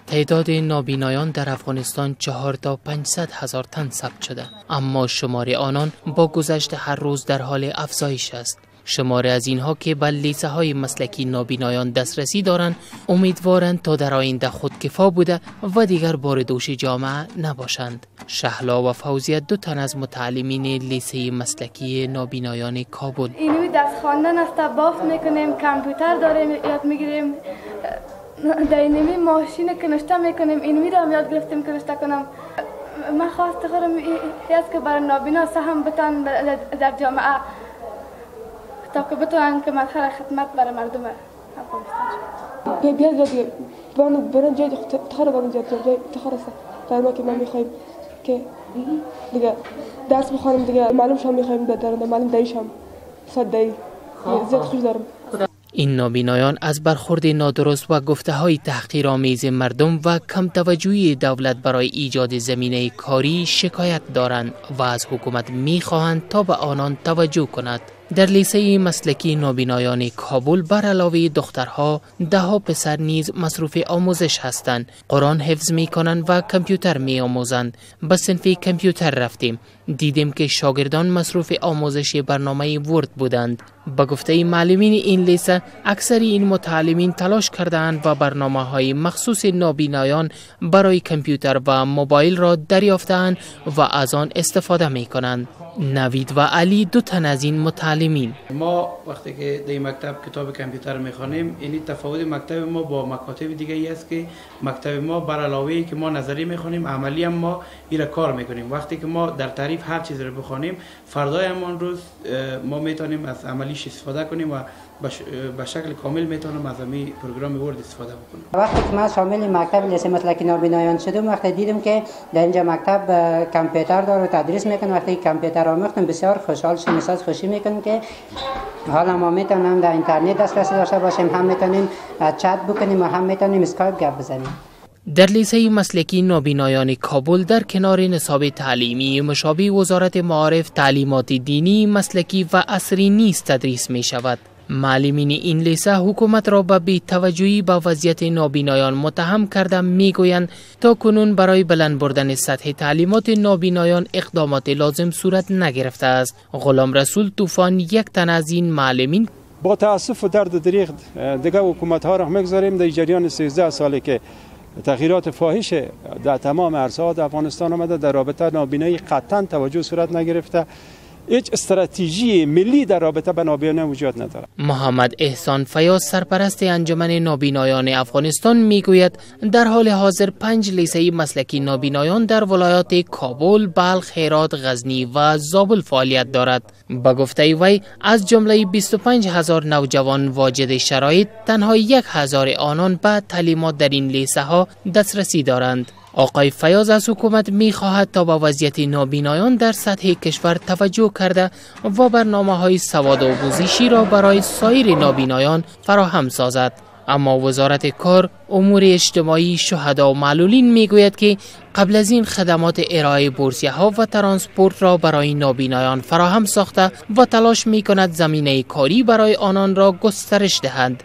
تعداد نابینایان در افغانستان 4 تا 500 هزار تن ثبت شده، اما شمار آنان با گذشت هر روز در حال افزایش است. شمار از اینها که به لیسه های مسلکی نابینایان دسترسی دارند امیدوارند تا در آینده خودکفا بوده و دیگر بار دوش جامعه نباشند. شهلا و فوزیه 2 تن از متعلمین لیسه مسلکی نابینایان کابل. اینوی دست خواندن است، بافت میکنیم، کامپیوتر داریم یاد میگیریم، در اینوی ماشین کنشته میکنیم، اینوی را یاد گرفتیم کنشته کنم. من خواست خورم است که برای نابینا سهم بتن در جامعه تا که بتونن که مرحله خدمت برای مردم افغانستان. بیاد دیگه برن جای تخار برن جای تخار است. در ما که ما میخوایم که دیگه درس بخونم دیگه معلوم شام میخوایم بدرم معلوم دایشم صدای زیاد خوش دارم. این نابینایان از برخورد نادرست و گفته‌های تحقیرآمیز مردم و کم توجهی دولت برای ایجاد زمینه کاری شکایت دارند و از حکومت می‌خواهند تا به آنان توجه کند. در لیسه مسلکی نابینایان کابل بر علاوه دخترها 10 پسر نیز مصروف آموزش هستند. قرآن حفظ می‌کنند و کامپیوتر می‌آموزند. به صنف کامپیوتر رفتیم، دیدیم که شاگردان مصروف آموزش برنامه ورد بودند. به گفته معلمین این لیسه اکثر این متعلمین تلاش کردند و برنامه‌های مخصوص نابینایان برای کامپیوتر و موبایل را دریافتند و از آن استفاده می‌کنند. نوید و علی 2 تن از این متعلمین. ما وقتی که در مکتب کتاب کامپیوتر میخوانیم، این تفاوت مکتب ما با مکاتب دیگه ای است که مکتب ما بر علاوه که ما نظری میخوانیم عملی هم ما این کار میکنیم. وقتی که ما در تعریف هر چیز رو بخوانیم، فردای همان روز ما میتونیم از عملیش استفاده کنیم و به شکل کامل میتونم از این پروگرام ورد استفاده بکنم. وقتی که من شامل مکتب لیسه مسلکی نابینایان شدم، وقتی دیدم که در اینجا مکتب کامپیوتر داره و تدریس میکنه، وقتی کامپیوتر آموختم بسیار خوشحال شدم، احساس خوشی میکنم که حالا ما میتونیم در اینترنت دسترسی داشته باشیم، هم میتونیم چت بکنیم و هم میتونیم اسکایپ گپ بزنیم. در لیسه مسلکی نابینایان کابل در کنار نصاب تعلیمی مشابه وزارت معارف تعلیمات دینی، مسلکی و عصری نیز تدریس می شود. معلمین این لیسه حکومت را به بی‌توجهی به وضعیت نابینایان متهم کرده میگویند تا کنون برای بلند بردن سطح تعلیمات نابینایان اقدامات لازم صورت نگرفته است. غلام رسول طوفان 1 تن از این معلمین با تأسف و درد دریغ دیگه حکومت ها را میگذاریم در جریان 13 سالی که تغییرات فاحش در تمام عرصه‌های افغانستان آمده، در رابطه نابینایی قطعا توجه صورت نگرفته. هیچ استراتژی ملی در رابطه با نابینایی وجود ندارد. محمد احسان فیاض سرپرست انجمن نابینایان افغانستان میگوید در حال حاضر 5 لیسه مسلکی نابینایان در ولایات کابل، بلخ، هرات، غزنی و زابل فعالیت دارد. به گفته وی از جمله 25,000 نوجوان واجد شرایط تنها 1,000 آنان به تعلیمات در این لیسه ها دسترسی دارند. آقای فیاض از حکومت می‌خواهد تا به وضعیت نابینایان در سطح کشور توجه کرده و برنامه‌های سوادآموزشی را برای سایر نابینایان فراهم سازد. اما وزارت کار، امور اجتماعی، شهدا و معلولین میگوید که قبل از این خدمات ارائه بورسیه‌ها و ترانسپورت را برای نابینایان فراهم ساخته و تلاش می‌کند زمینه کاری برای آنان را گسترش دهند.